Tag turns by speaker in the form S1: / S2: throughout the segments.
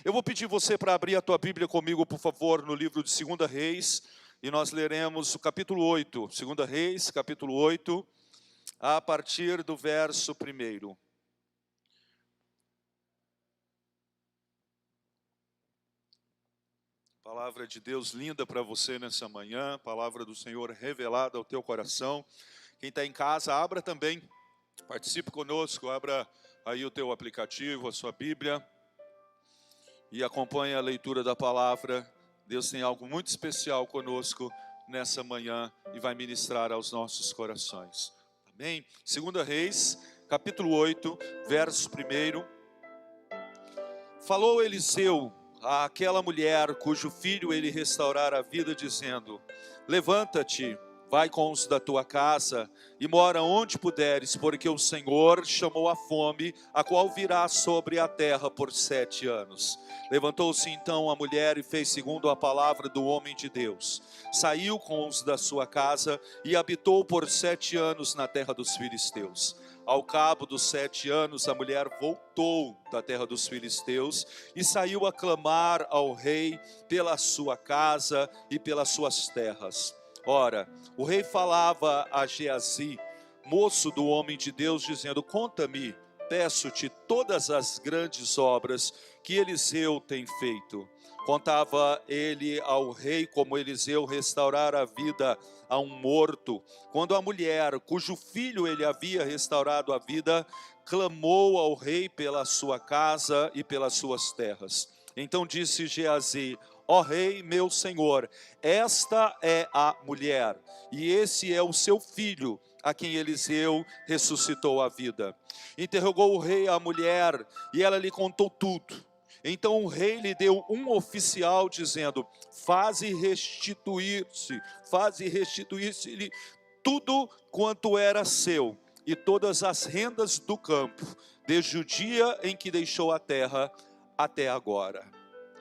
S1: Eu vou pedir você para abrir a tua Bíblia comigo, por favor, no livro de 2 Reis, e nós leremos o capítulo 8, 2 Reis, capítulo 8, a partir do verso 1. Palavra de Deus linda para você nessa manhã, palavra do Senhor revelada ao teu coração. Quem está em casa, abra também, participe conosco, abra aí o teu aplicativo, a sua Bíblia, e acompanhe a leitura da palavra. Deus tem algo muito especial conosco nessa manhã e vai ministrar aos nossos corações. Amém? 2 Reis, capítulo 8, verso 1. Falou Eliseu àquela mulher cujo filho ele restaurara a vida, dizendo: levanta-te, vai com os da tua casa e mora onde puderes, porque o Senhor chamou a fome, a qual virá sobre a terra por 7 anos. Levantou-se então a mulher e fez segundo a palavra do homem de Deus. Saiu com os da sua casa e habitou por 7 anos na terra dos filisteus. Ao cabo dos 7 anos, a mulher voltou da terra dos filisteus e saiu a clamar ao rei pela sua casa e pelas suas terras. Ora, o rei falava a Geazi, moço do homem de Deus, dizendo: conta-me, peço-te, todas as grandes obras que Eliseu tem feito. Contava ele ao rei como Eliseu restaurara a vida a um morto, quando a mulher, cujo filho ele havia restaurado a vida, clamou ao rei pela sua casa e pelas suas terras. Então disse Geazi: ó rei, meu senhor, esta é a mulher, e esse é o seu filho, a quem Eliseu ressuscitou a vida. Interrogou o rei a mulher, e ela lhe contou tudo. Então o rei lhe deu um oficial, dizendo: faze restituir-se-lhe tudo quanto era seu, e todas as rendas do campo, desde o dia em que deixou a terra até agora.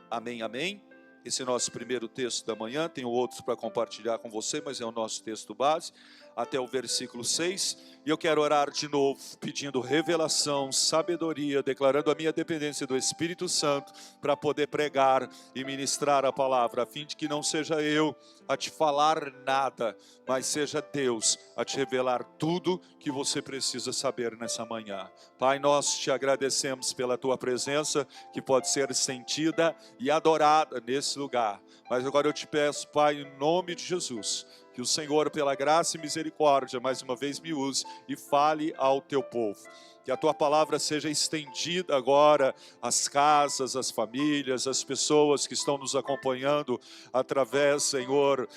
S1: Amém, amém? Esse é o nosso primeiro texto da manhã. Tenho outros para compartilhar com você, mas é o nosso texto base, até o versículo 6. E eu quero orar de novo, pedindo revelação, sabedoria, declarando a minha dependência do Espírito Santo, para poder pregar e ministrar a palavra, a fim de que não seja eu a te falar nada, mas seja Deus a te revelar tudo que você precisa saber nessa manhã. Pai, nós te agradecemos pela tua presença, que pode ser sentida e adorada nesse lugar. Mas agora eu te peço, Pai, em nome de Jesus, que o Senhor, pela graça e misericórdia, mais uma vez me use e fale ao teu povo. Que a tua palavra seja estendida agora às casas, às famílias, às pessoas que estão nos acompanhando através, Senhor,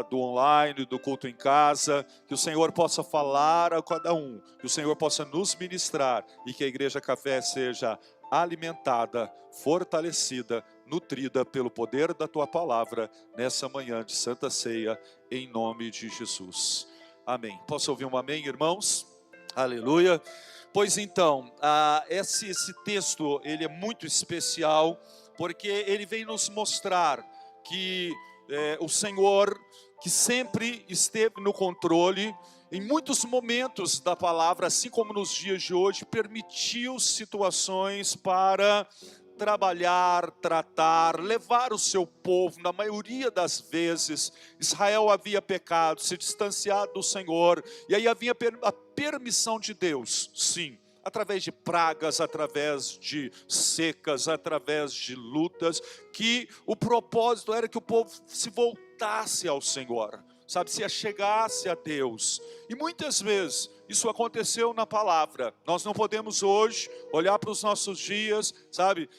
S1: do online, do culto em casa. Que o Senhor possa falar a cada um, que o Senhor possa nos ministrar e que a Igreja Café seja alimentada, fortalecida, nutrida pelo poder da tua palavra nessa manhã de Santa Ceia, em nome de Jesus. Amém. Posso ouvir um amém, irmãos? Aleluia. Pois então, esse texto ele é muito especial, porque ele vem nos mostrar que o Senhor, que sempre esteve no controle, em muitos momentos da palavra, assim como nos dias de hoje, permitiu situações para trabalhar, tratar, levar o seu povo. Na maioria das vezes, Israel havia pecado, se distanciado do Senhor, e aí havia a permissão de Deus, sim, através de pragas, através de secas, através de lutas, que o propósito era que o povo se voltasse ao Senhor, sabe, se achegasse a Deus. E muitas vezes isso aconteceu na palavra. Nós não podemos hoje olhar para os nossos dias, sabe,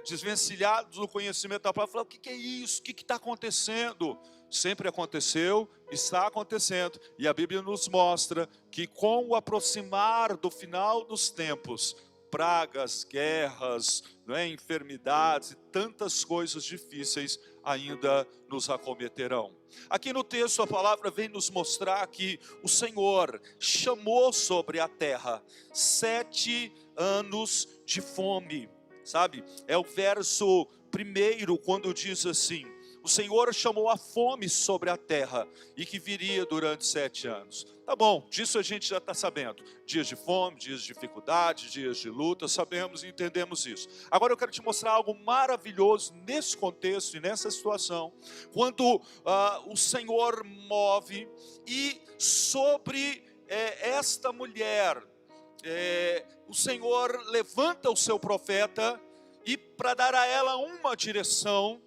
S1: desvencilhados do conhecimento da palavra, falar: o que é isso? O que está acontecendo? Sempre aconteceu, está acontecendo, e a Bíblia nos mostra que com o aproximar do final dos tempos, pragas, guerras, enfermidades e tantas coisas difíceis ainda nos acometerão. Aqui no texto a palavra vem nos mostrar que o Senhor chamou sobre a terra 7 anos de fome, sabe? É o verso 1 quando diz assim: o Senhor chamou a fome sobre a terra e que viria durante 7 anos. Tá bom, disso a gente já está sabendo. Dias de fome, dias de dificuldade, dias de luta, sabemos e entendemos isso. Agora eu quero te mostrar algo maravilhoso nesse contexto e nessa situação. Quando o Senhor move e sobre esta mulher, o Senhor levanta o seu profeta e para dar a ela uma direção,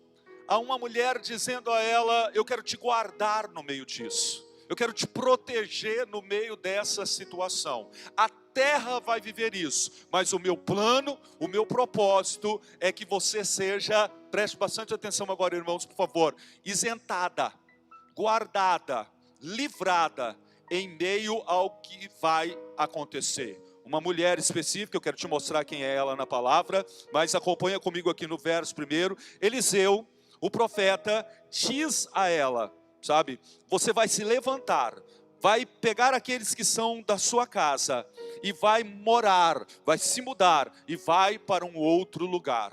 S1: a uma mulher dizendo a ela: eu quero te guardar no meio disso. Eu quero te proteger no meio dessa situação. A terra vai viver isso, mas o meu plano, o meu propósito é que você seja, preste bastante atenção agora, irmãos, por favor, isentada, guardada, livrada em meio ao que vai acontecer. Uma mulher específica, eu quero te mostrar quem é ela na palavra, mas acompanha comigo aqui no verso primeiro. Eliseu, o profeta, diz a ela, sabe, você vai se levantar, vai pegar aqueles que são da sua casa e vai morar, vai se mudar e vai para um outro lugar.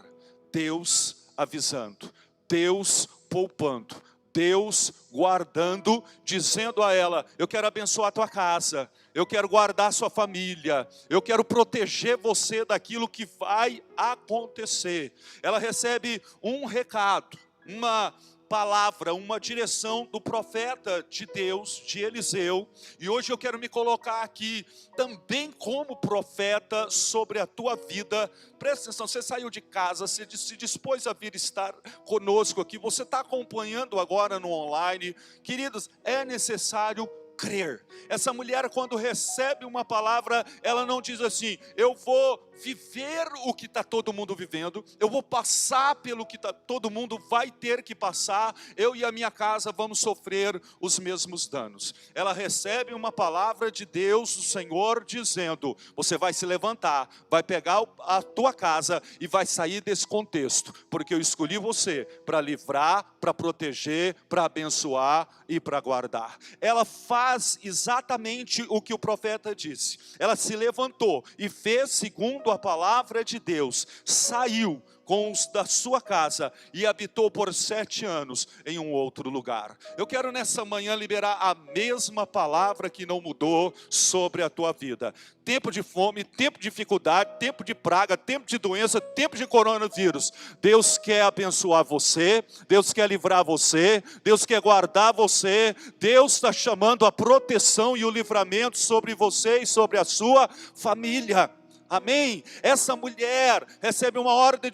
S1: Deus avisando, Deus poupando, Deus guardando, dizendo a ela: eu quero abençoar a tua casa, eu quero guardar a sua família, eu quero proteger você daquilo que vai acontecer. Ela recebe um recado, uma palavra, uma direção do profeta de Deus, de Eliseu, e hoje eu quero me colocar aqui também como profeta sobre a tua vida. Presta atenção, você saiu de casa, você se dispôs a vir estar conosco aqui, você está acompanhando agora no online, queridos, é necessário crer. Essa mulher, quando recebe uma palavra, ela não diz assim: eu vou viver o que está todo mundo vivendo, eu vou passar pelo que todo mundo vai ter que passar, eu e a minha casa vamos sofrer os mesmos danos. Ela recebe uma palavra de Deus, o Senhor, dizendo: você vai se levantar, vai pegar a tua casa e vai sair desse contexto, porque eu escolhi você para livrar, para proteger, para abençoar e para guardar. Ela faz exatamente o que o profeta disse. Ela se levantou e fez segundo a palavra de Deus, saiu com os da sua casa e habitou por 7 anos em um outro lugar. Eu quero nessa manhã liberar a mesma palavra que não mudou sobre a tua vida. Tempo de fome, tempo de dificuldade, tempo de praga, tempo de doença, tempo de coronavírus. Deus quer abençoar você, Deus quer livrar você, Deus quer guardar você. Deus está chamando a proteção e o livramento sobre você e sobre a sua família. Amém? Essa mulher recebe uma ordem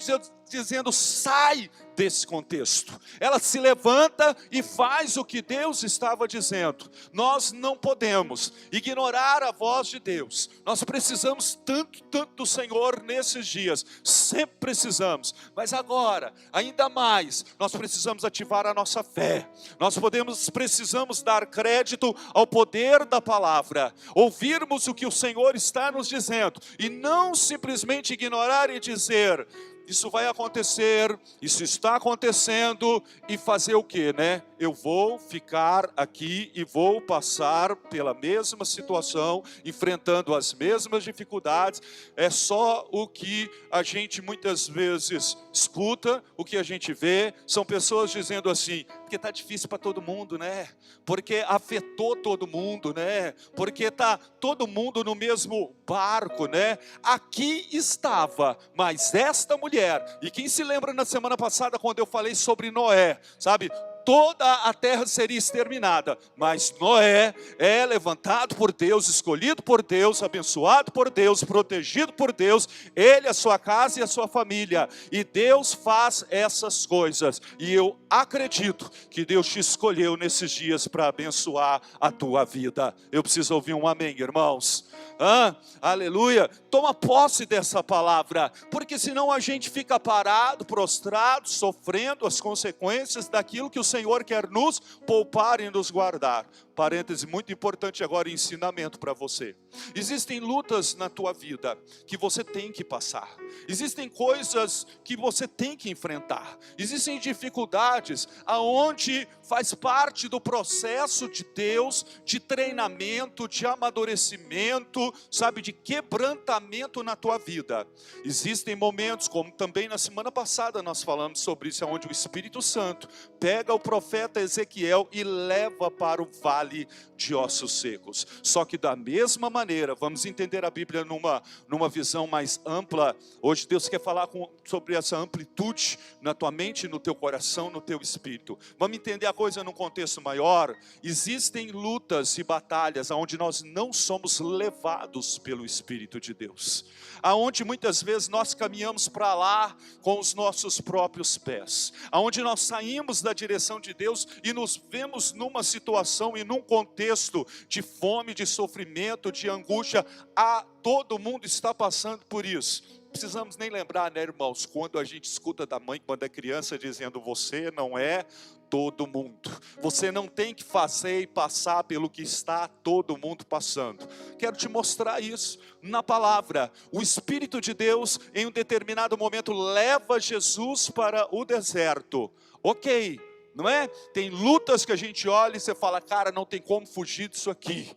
S1: dizendo: sai desse contexto. Ela se levanta e faz o que Deus estava dizendo. Nós não podemos ignorar a voz de Deus. Nós precisamos tanto do Senhor nesses dias. Sempre precisamos. Mas agora, ainda mais, nós precisamos ativar a nossa fé. Nós precisamos dar crédito ao poder da palavra. Ouvirmos o que o Senhor está nos dizendo. E não simplesmente ignorar e dizer: isso vai acontecer, isso está acontecendo, e fazer o que, né? Eu vou ficar aqui e vou passar pela mesma situação, enfrentando as mesmas dificuldades. É só o que a gente muitas vezes escuta, o que a gente vê, são pessoas dizendo assim: porque está difícil para todo mundo, né? Porque afetou todo mundo, né? Porque está todo mundo no mesmo barco, né? Aqui estava, mas esta mulher, e quem se lembra na semana passada quando eu falei sobre Noé, sabe? Toda a terra seria exterminada, mas Noé é levantado por Deus, escolhido por Deus, abençoado por Deus, protegido por Deus, ele, a sua casa e a sua família, e Deus faz essas coisas, e eu acredito que Deus te escolheu nesses dias para abençoar a tua vida. Eu preciso ouvir um amém, irmãos. Aleluia. Toma posse dessa palavra, porque senão a gente fica parado, prostrado, sofrendo as consequências daquilo que o Senhor quer nos poupar e nos guardar. Parêntese muito importante agora, ensinamento para você. Existem lutas na tua vida que você tem que passar. Existem coisas que você tem que enfrentar. Existem dificuldades aonde faz parte do processo de Deus, de treinamento, de amadurecimento, sabe, de quebrantamento na tua vida. Existem momentos, como também na semana passada nós falamos sobre isso, onde o Espírito Santo pega o profeta Ezequiel e leva para o vale de ossos secos. Só que da mesma maneira, vamos entender a Bíblia numa visão mais ampla. Hoje Deus quer falar sobre essa amplitude na tua mente, no teu coração, no teu espírito. Vamos entender a coisa num contexto maior. Existem lutas e batalhas onde nós não somos levados pelo Espírito de Deus, aonde muitas vezes nós caminhamos para lá com os nossos próprios pés, aonde nós saímos da direção de Deus e nos vemos numa situação e num contexto de fome, de sofrimento, de angústia. Todo mundo está passando por isso. Precisamos nem lembrar, né, irmãos, quando a gente escuta da mãe, quando é criança, dizendo: você não é todo mundo, você não tem que fazer e passar pelo que está todo mundo passando. Quero te mostrar isso na palavra. O Espírito de Deus, em um determinado momento, leva Jesus para o deserto. Ok, não é? Tem lutas que a gente olha e você fala: cara, não tem como fugir disso aqui.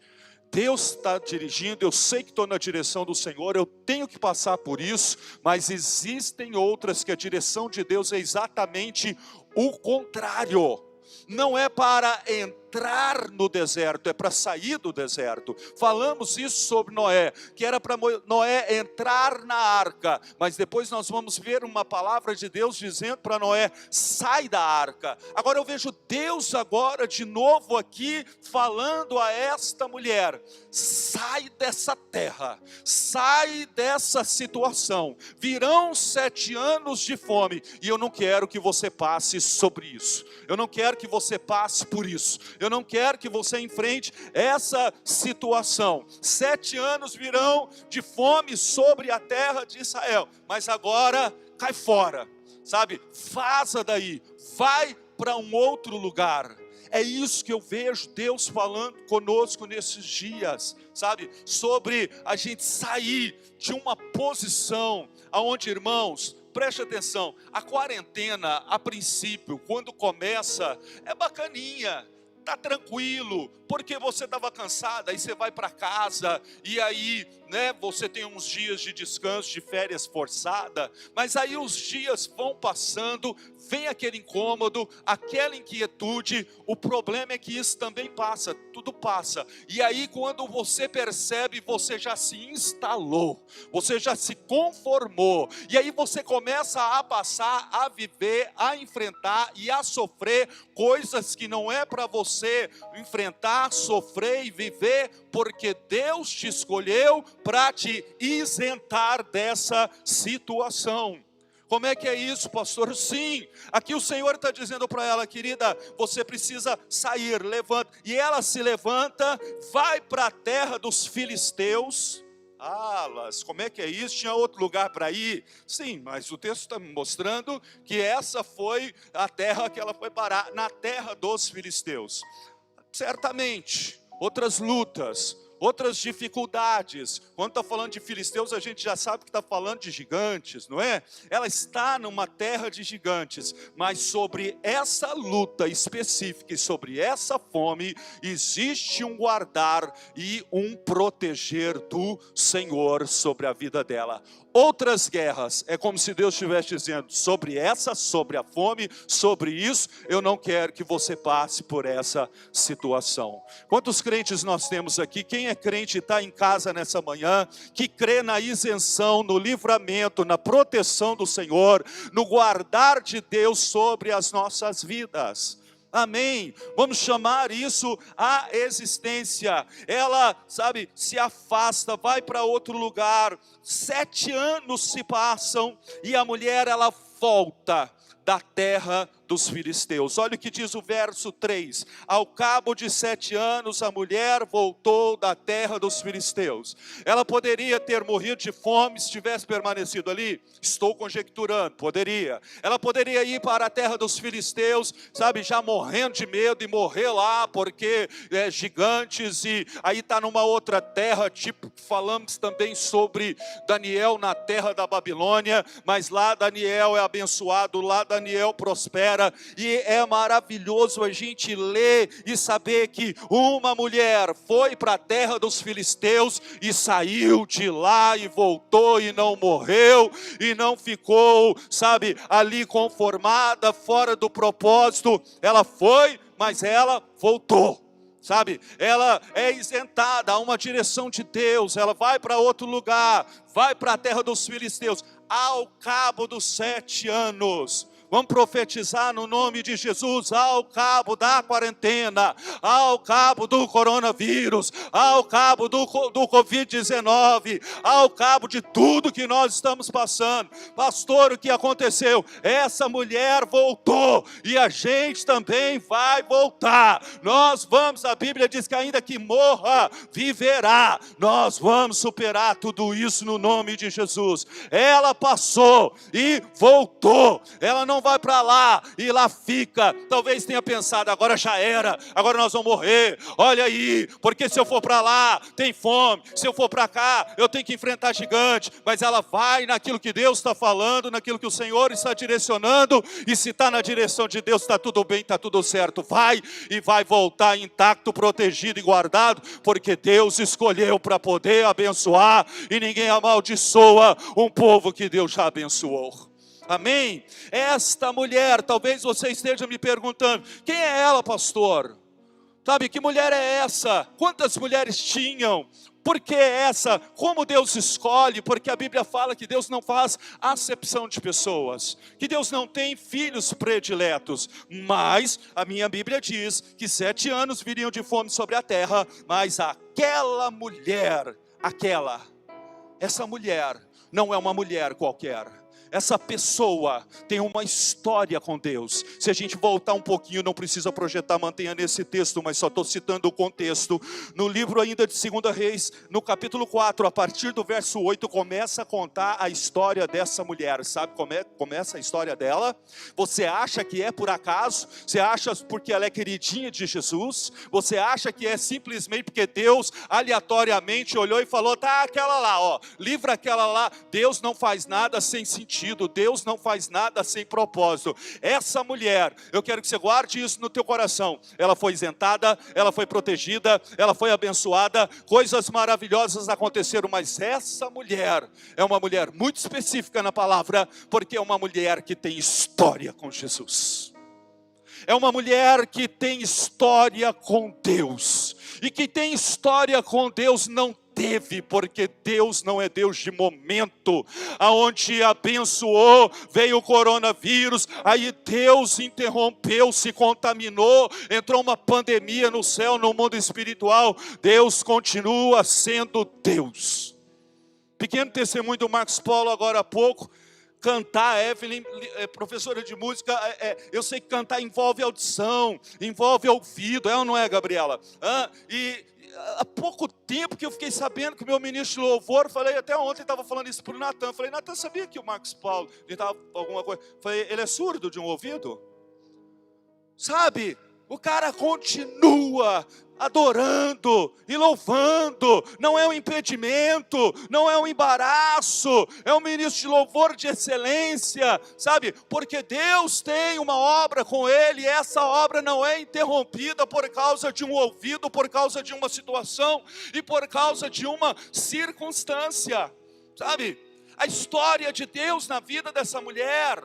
S1: Deus está dirigindo, eu sei que estou na direção do Senhor, eu tenho que passar por isso, mas existem outras que a direção de Deus é exatamente o contrário. Não é para entrar no deserto, é para sair do deserto. Falamos isso sobre Noé, que era para Noé entrar na arca, mas depois nós vamos ver uma palavra de Deus dizendo para Noé: sai da arca. Agora eu vejo Deus agora de novo aqui falando a esta mulher: sai dessa terra, sai dessa situação, virão 7 anos de fome, e eu não quero que você passe sobre isso, eu não quero que você passe por isso, eu não quero que você enfrente essa situação. 7 anos virão de fome sobre a terra de Israel, mas agora cai fora, sabe, vaza daí, vai para um outro lugar. É isso que eu vejo Deus falando conosco nesses dias, sabe, sobre a gente sair de uma posição aonde, irmãos, preste atenção, a quarentena, a princípio, quando começa, é bacaninha, tá tranquilo, porque você estava cansado, aí você vai para casa, e aí, né, você tem uns dias de descanso, de férias forçada, mas aí os dias vão passando, vem aquele incômodo, aquela inquietude. O problema é que isso também passa, tudo passa, e aí quando você percebe, você já se instalou, você já se conformou, e aí você começa a passar, a viver, a enfrentar e a sofrer coisas que não é para você enfrentar, sofrer e viver, porque Deus te escolheu para te isentar dessa situação. Como é que é isso, pastor? Sim, aqui o Senhor está dizendo para ela: querida, você precisa sair, levanta. E ela se levanta, vai para a terra dos filisteus. Mas como é que é isso? Tinha outro lugar para ir? Sim, mas o texto está me mostrando que essa foi a terra que ela foi parar, na terra dos filisteus. Certamente, outras lutas, outras dificuldades. Quando está falando de filisteus, a gente já sabe que está falando de gigantes, não é? Ela está numa terra de gigantes, mas sobre essa luta específica e sobre essa fome, existe um guardar e um proteger do Senhor sobre a vida dela. Outras guerras, é como se Deus estivesse dizendo: sobre essa, sobre a fome, sobre isso, eu não quero que você passe por essa situação. Quantos crentes nós temos aqui? Quem é crente e está em casa nessa manhã, que crê na isenção, no livramento, na proteção do Senhor, no guardar de Deus sobre as nossas vidas? Amém, vamos chamar isso a existência. Ela, sabe, se afasta, vai para outro lugar. 7 anos se passam e a mulher, ela volta. da terra dos filisteus. Olha o que diz o verso 3. Ao cabo de 7 anos, a mulher voltou da terra dos filisteus. Ela poderia ter morrido de fome se tivesse permanecido ali? Estou conjecturando, poderia. Ela poderia ir para a terra dos filisteus, sabe, já morrendo de medo e morrer lá, porque gigantes, e aí está numa outra terra, tipo, falamos também sobre Daniel na terra da Babilônia, mas lá Daniel é abençoado, lá Daniel prospera, e é maravilhoso a gente ler e saber que uma mulher foi para a terra dos filisteus e saiu de lá e voltou e não morreu e não ficou, sabe, ali conformada, fora do propósito. Ela foi, mas ela voltou. Sabe, ela é isentada a uma direção de Deus, ela vai para outro lugar, vai para a terra dos filisteus, ao cabo dos 7 anos. Vamos profetizar no nome de Jesus, ao cabo da quarentena, ao cabo do coronavírus, ao cabo do Covid-19, ao cabo de tudo que nós estamos passando. Pastor, o que aconteceu? Essa mulher voltou e a gente também vai voltar. Nós vamos, a Bíblia diz que ainda que morra, viverá. Nós vamos superar tudo isso no nome de Jesus. Ela passou e voltou. Ela não vai para lá e lá fica. Talvez tenha pensado, agora já era, agora nós vamos morrer. Olha aí, porque se eu for para lá, tem fome. Se eu for para cá, eu tenho que enfrentar gigante. Mas ela vai naquilo que Deus está falando, naquilo que o Senhor está direcionando. E se está na direção de Deus, está tudo bem, está tudo certo. Vai e vai voltar intacto, protegido e guardado, porque Deus escolheu para poder abençoar, e ninguém amaldiçoa um povo que Deus já abençoou. Amém? Esta mulher, talvez você esteja me perguntando, quem é ela, pastor? Sabe, que mulher é essa? Quantas mulheres tinham? Por que essa? Como Deus escolhe? Porque a Bíblia fala que Deus não faz acepção de pessoas, que Deus não tem filhos prediletos, mas a minha Bíblia diz que 7 anos viriam de fome sobre a terra, mas aquela mulher, essa mulher não é uma mulher qualquer. Essa pessoa tem uma história com Deus. Se a gente voltar um pouquinho, não precisa projetar, mantenha nesse texto, mas só estou citando o contexto. No livro ainda de 2 Reis, no capítulo 4, a partir do verso 8, começa a contar a história dessa mulher. Sabe como começa a história dela? Você acha que é por acaso? Você acha porque ela é queridinha de Jesus? Você acha que é simplesmente porque Deus aleatoriamente olhou e falou, tá, aquela lá, ó, livra aquela lá. Deus não faz nada sem sentido. Deus não faz nada sem propósito. Essa mulher, eu quero que você guarde isso no teu coração. Ela foi isentada, ela foi protegida, ela foi abençoada, coisas maravilhosas aconteceram, mas essa mulher é uma mulher muito específica na palavra, porque é uma mulher que tem história com Jesus. É uma mulher que tem história com Deus, e que tem história com Deus não teve, porque Deus não é Deus de momento. Aonde abençoou, veio o coronavírus, aí Deus interrompeu, se contaminou, entrou uma pandemia no céu, no mundo espiritual. Deus continua sendo Deus. Pequeno testemunho do Marcos Paulo agora há pouco. Cantar, Evelyn, professora de música, eu sei que cantar envolve audição, envolve ouvido, é ou não é, Gabriela? E há pouco tempo que eu fiquei sabendo que o meu ministro de louvor, falei até ontem, estava falando isso para o Natan, falei, Natan, sabia que o Marcos Paulo, ele estava alguma coisa, falei, ele é surdo de um ouvido? Sabe, o cara continua adorando e louvando, não é um impedimento, não é um embaraço, é um ministro de louvor de excelência, sabe, porque Deus tem uma obra com ele, e essa obra não é interrompida por causa de um ouvido, por causa de uma situação, e por causa de uma circunstância, sabe, a história de Deus na vida dessa mulher,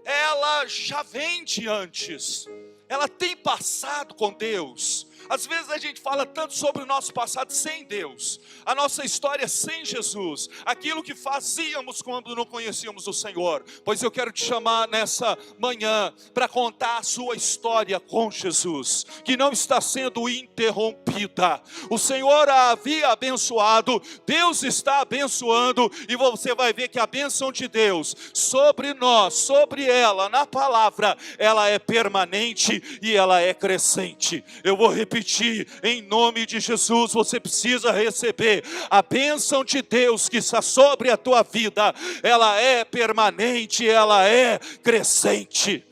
S1: ela já vem de antes, ela tem passado com Deus, Às vezes a gente fala tanto sobre o nosso passado sem Deus, a nossa história sem Jesus, aquilo que fazíamos quando não conhecíamos o Senhor. Pois eu quero te chamar nessa manhã para contar a sua história com Jesus, que não está sendo interrompida. O Senhor a havia abençoado, Deus está abençoando, e você vai ver que a bênção de Deus sobre nós, sobre ela, na palavra, ela é permanente e ela é crescente. Eu vou repetir, em nome de Jesus, você precisa receber a bênção de Deus que está sobre a tua vida. Ela é permanente, ela é crescente.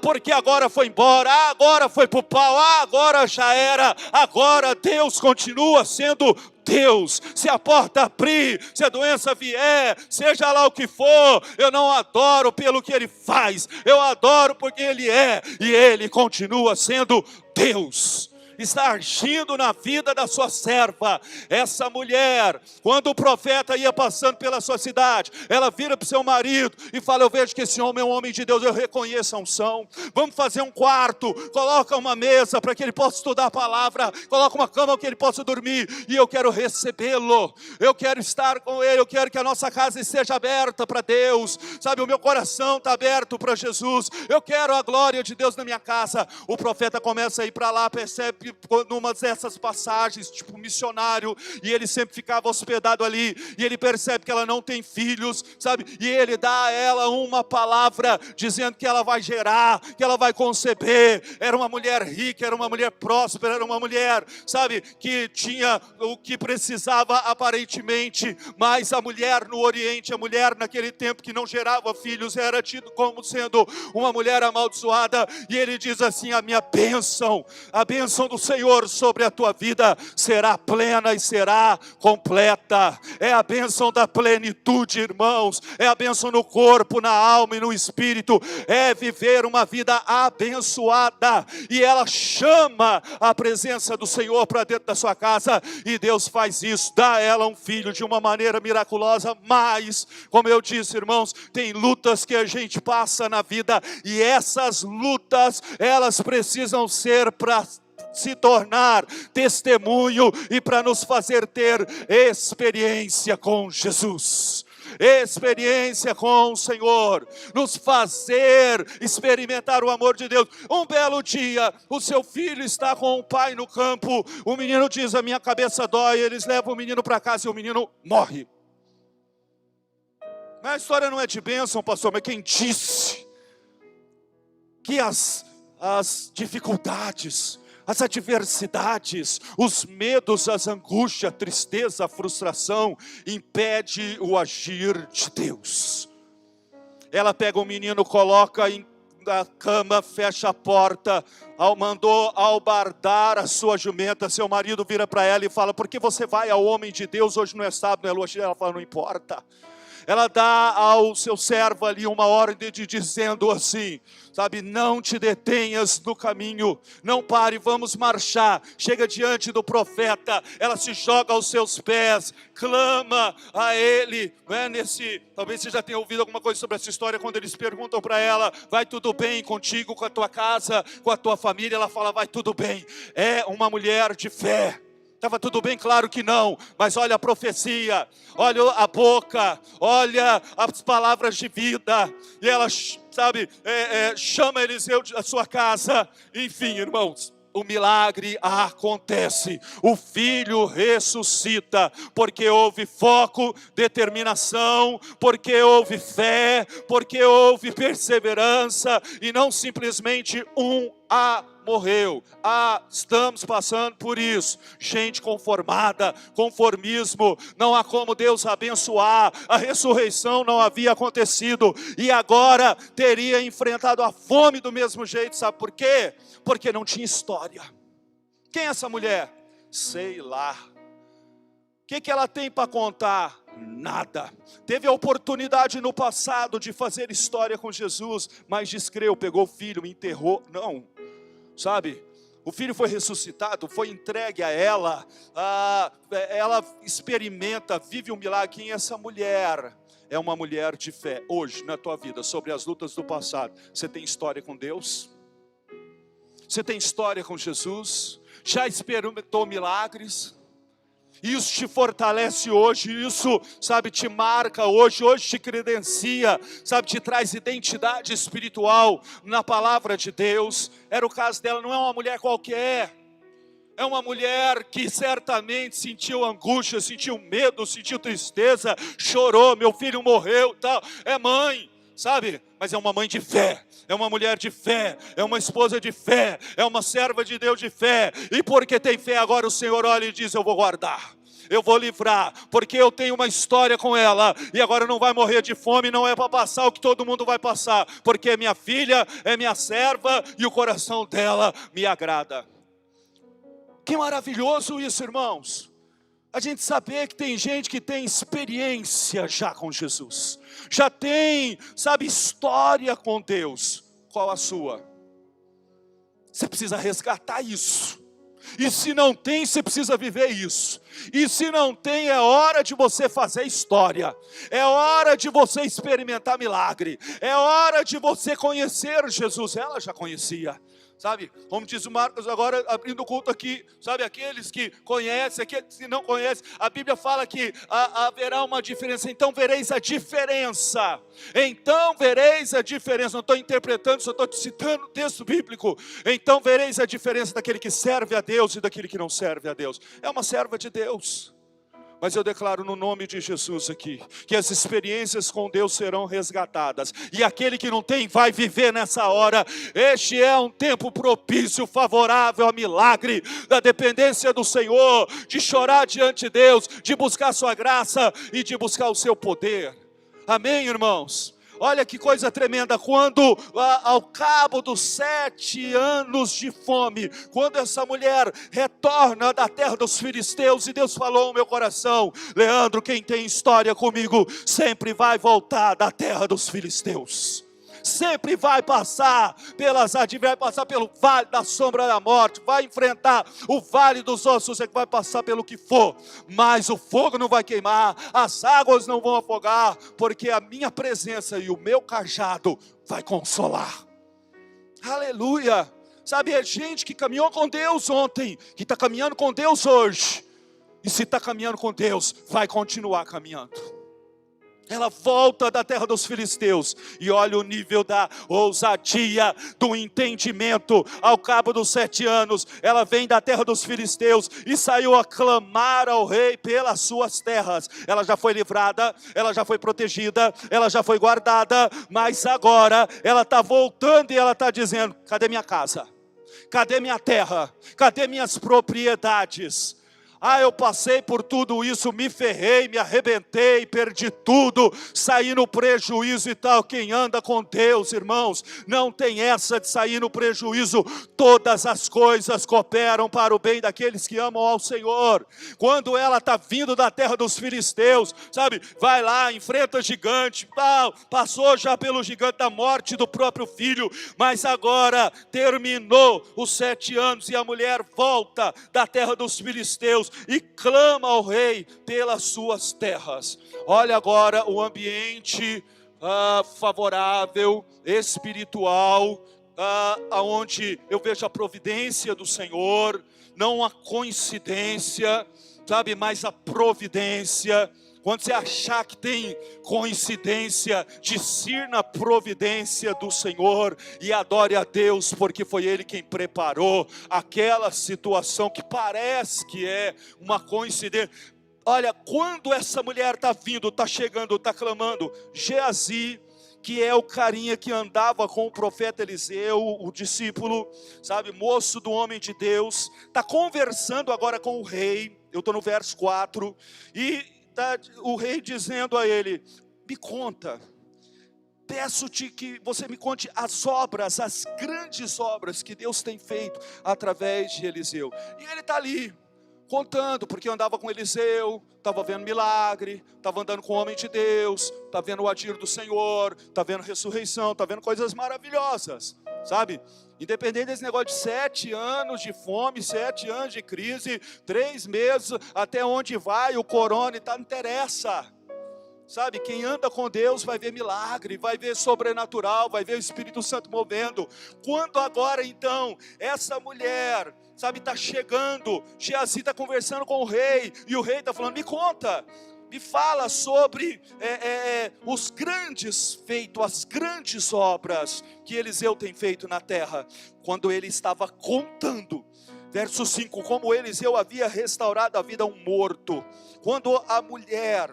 S1: Porque agora foi embora, agora foi para o pau, agora já era. Agora Deus continua sendo Deus. Se a porta abrir, se a doença vier, seja lá o que for, eu não adoro pelo que Ele faz, eu adoro porque Ele é, e Ele continua sendo Deus. Está agindo na vida da sua serva. Essa mulher, quando o profeta ia passando pela sua cidade, ela vira para o seu marido e fala: eu vejo que esse homem é um homem de Deus, eu reconheço a unção. Vamos fazer um quarto, coloca uma mesa para que ele possa estudar a palavra, coloca uma cama para que ele possa dormir, e eu quero recebê-lo, eu quero estar com ele, eu quero que a nossa casa esteja aberta para Deus, sabe, o meu coração está aberto para Jesus, eu quero a glória de Deus na minha casa. O profeta começa a ir para lá, percebe numa dessas passagens, tipo missionário, e ele sempre ficava hospedado ali, e ele percebe que ela não tem filhos, sabe, e ele dá a ela uma palavra, dizendo que ela vai gerar, que ela vai conceber. Era uma mulher rica, era uma mulher próspera, era uma mulher, sabe, que tinha o que precisava aparentemente, mas a mulher no Oriente, a mulher naquele tempo que não gerava filhos, era tido como sendo uma mulher amaldiçoada, e ele diz assim: a minha bênção, a bênção do Senhor sobre a tua vida será plena e será completa. É a bênção da plenitude, irmãos, é a bênção no corpo, na alma e no espírito, é viver uma vida abençoada. E ela chama a presença do Senhor para dentro da sua casa, e Deus faz isso, dá a ela um filho de uma maneira miraculosa. Mas, como eu disse, irmãos, tem lutas que a gente passa na vida, e essas lutas, elas precisam ser para se tornar testemunho e para nos fazer ter experiência com Jesus, experiência com o Senhor, nos fazer experimentar o amor de Deus. Um belo dia, o seu filho está com o pai no campo, o menino diz: a minha cabeça dói. Eles levam o menino para casa e o menino morre. Mas a história não é de bênção, pastor, mas quem disse que as dificuldades, as adversidades, os medos, as angústias, a tristeza, a frustração, impede o agir de Deus? Ela pega o menino, coloca na cama, fecha a porta, mandou albardar a sua jumenta. Seu marido vira para ela e fala: por que você vai ao homem de Deus? Hoje não é sábado, não é lua cheia. Ela fala: não importa. Ela dá ao seu servo ali uma ordem dizendo assim, sabe, não te detenhas no caminho, não pare, vamos marchar. Chega diante do profeta, ela se joga aos seus pés, clama a ele, talvez você já tenha ouvido alguma coisa sobre essa história, quando eles perguntam para ela: vai tudo bem contigo, com a tua casa, com a tua família? Ela fala: vai tudo bem. É uma mulher de fé. Estava tudo bem? Claro que não, mas olha a profecia, olha a boca, olha as palavras de vida, e ela, sabe, chama Eliseu da sua casa. Enfim, irmãos, o milagre acontece, o filho ressuscita, porque houve foco, determinação, porque houve fé, porque houve perseverança, e não simplesmente morreu. Estamos passando por isso. Gente conformada, conformismo, não há como Deus abençoar. A ressurreição não havia acontecido, e agora teria enfrentado a fome do mesmo jeito. Sabe por quê? Porque não tinha história. Quem é essa mulher? Sei lá. O que ela tem para contar? Nada. Teve a oportunidade no passado de fazer história com Jesus, mas descreu, pegou o filho, me enterrou. Não. Sabe, o filho foi ressuscitado, foi entregue a ela, ela experimenta, vive um milagre. Quem é essa mulher? É uma mulher de fé. Hoje, na tua vida, sobre as lutas do passado, você tem história com Deus? Você tem história com Jesus? já experimentou milagres. Isso te fortalece hoje, isso, sabe, te marca hoje te credencia, sabe, te traz identidade espiritual na palavra de Deus. Era o caso dela, não é uma mulher qualquer. É uma mulher que certamente sentiu angústia, sentiu medo, sentiu tristeza, chorou, meu filho morreu, tal. É mãe, sabe? Mas é uma mãe de fé, é uma mulher de fé, é uma esposa de fé, é uma serva de Deus de fé. E porque tem fé, agora o Senhor olha e diz: eu vou guardar, eu vou livrar, porque eu tenho uma história com ela, e agora não vai morrer de fome, não é para passar o que todo mundo vai passar, porque é minha filha, é minha serva, e o coração dela me agrada. Que maravilhoso isso, irmãos. A gente saber que tem gente que tem experiência já com Jesus. Já tem, sabe, história com Deus. Qual a sua? Você precisa resgatar isso. E se não tem, você precisa viver isso. E se não tem, é hora de você fazer história. É hora de você experimentar milagre. É hora de você conhecer Jesus. Ela já conhecia. Sabe, como diz o Marcos agora, abrindo o culto aqui, sabe, aqueles que conhecem, aqueles que não conhecem, a Bíblia fala que haverá uma diferença, então vereis a diferença, não estou interpretando, só estou citando o texto bíblico, então vereis a diferença daquele que serve a Deus e daquele que não serve a Deus. É uma serva de Deus. Mas eu declaro no nome de Jesus aqui, que as experiências com Deus serão resgatadas. E aquele que não tem, vai viver nessa hora. Este é um tempo propício, favorável a milagre, da dependência do Senhor, de chorar diante de Deus, de buscar a sua graça e de buscar o seu poder. Amém, irmãos? Olha que coisa tremenda, quando ao cabo dos 7 anos de fome, quando essa mulher retorna da terra dos filisteus, e Deus falou no meu coração: Leandro, quem tem história comigo, sempre vai voltar da terra dos filisteus. Sempre vai passar vai passar pelo vale da sombra da morte, vai enfrentar o vale dos ossos, vai passar pelo que for, mas o fogo não vai queimar, as águas não vão afogar, porque a minha presença e o meu cajado vai consolar. Aleluia! Sabe, é gente que caminhou com Deus ontem, que está caminhando com Deus hoje, e se está caminhando com Deus, vai continuar caminhando. Ela volta da terra dos filisteus, e olha o nível da ousadia, do entendimento. Ao cabo dos 7 anos, ela vem da terra dos filisteus, e saiu a clamar ao rei pelas suas terras. Ela já foi livrada, ela já foi protegida, ela já foi guardada, mas agora ela está voltando e ela está dizendo: cadê minha casa? Cadê minha terra? Cadê minhas propriedades? Eu passei por tudo isso, me ferrei, me arrebentei, perdi tudo, saí no prejuízo e tal. Quem anda com Deus, irmãos, não tem essa de sair no prejuízo. Todas as coisas cooperam para o bem daqueles que amam ao Senhor. Quando ela está vindo da terra dos filisteus, sabe, vai lá, enfrenta gigante, passou já pelo gigante da morte do próprio filho, mas agora terminou os 7 anos e a mulher volta da terra dos filisteus e clama ao rei pelas suas terras. Olha agora o ambiente favorável, espiritual, aonde eu vejo a providência do Senhor, não a coincidência, sabe, mas a providência. Quando você achar que tem coincidência, discirna a providência do Senhor e adore a Deus, porque foi Ele quem preparou aquela situação que parece que é uma coincidência. Olha, quando essa mulher está vindo, está chegando, está clamando, Geazi, que é o carinha que andava com o profeta Eliseu, o discípulo, sabe, moço do homem de Deus, está conversando agora com o rei. Eu estou no verso 4, e o rei dizendo a ele: me conta, peço-te que você me conte as obras, as grandes obras que Deus tem feito através de Eliseu. E ele está ali contando, porque andava com Eliseu, estava vendo milagre, estava andando com o homem de Deus, está vendo o agir do Senhor, está vendo ressurreição, está vendo coisas maravilhosas, sabe? Independente desse negócio de 7 anos de fome, 7 anos de crise, 3 meses, até onde vai o corona, não interessa. Sabe, quem anda com Deus vai ver milagre, vai ver sobrenatural, vai ver o Espírito Santo movendo. Quando agora então, essa mulher sabe, está chegando. Geazi está conversando com o rei, e o rei está falando: me conta, me fala sobre os grandes feitos, as grandes obras que Eliseu tem feito na terra. Quando ele estava contando, verso 5, como Eliseu havia restaurado a vida a um morto, quando a mulher,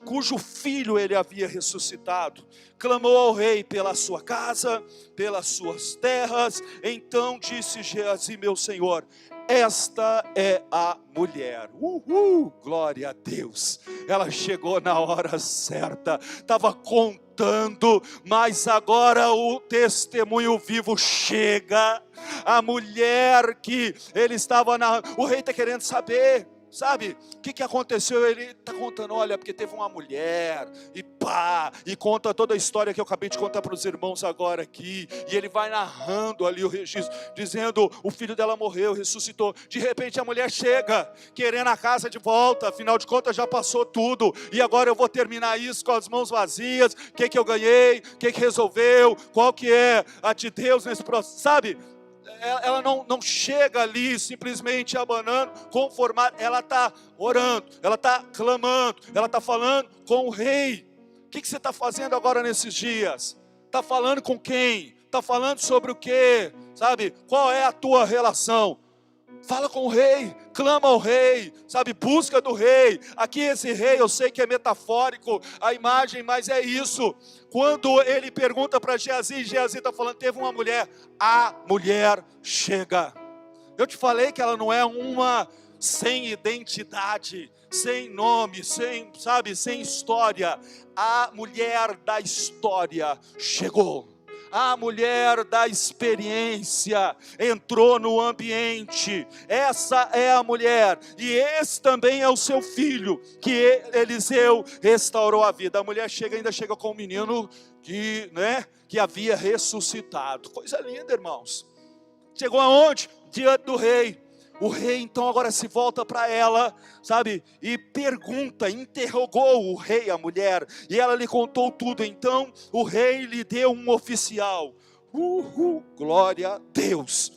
S1: cujo filho ele havia ressuscitado, clamou ao rei pela sua casa, pelas suas terras, então disse Geazi: meu senhor, esta é a mulher. Glória a Deus. Ela chegou na hora certa. Estava contando, mas agora o testemunho vivo chega. A mulher que ele estava o rei está querendo saber. Sabe, o que aconteceu? Ele está contando: olha, porque teve uma mulher, e conta toda a história que eu acabei de contar para os irmãos agora aqui, e ele vai narrando ali o registro, dizendo: o filho dela morreu, ressuscitou. De repente a mulher chega, querendo a casa de volta, afinal de contas já passou tudo, e agora eu vou terminar isso com as mãos vazias. O que eu ganhei? O que resolveu? Qual que é a de Deus nesse processo? Sabe? Ela não chega ali simplesmente abanando, conformada. Ela está orando, ela está clamando, ela está falando com o rei. O que você está fazendo agora nesses dias? Está falando com quem? Está falando sobre o quê? Sabe, qual é a tua relação? Fala com o rei, clama ao rei, sabe, busca do rei. Aqui esse rei, eu sei que é metafórico a imagem, mas é isso. Quando ele pergunta para Geazi, Geazi está falando: teve uma mulher, a mulher chega. Eu te falei que ela não é uma sem identidade, sem nome, sem história. A mulher da história chegou. A mulher da experiência entrou no ambiente. Essa é a mulher, e esse também é o seu filho, que Eliseu restaurou a vida. A mulher ainda chega com um menino que havia ressuscitado. Coisa linda, irmãos. Chegou aonde? Diante do rei. O rei então agora se volta para ela, sabe, e pergunta, interrogou o rei a mulher, e ela lhe contou tudo. Então o rei lhe deu um oficial, glória a Deus,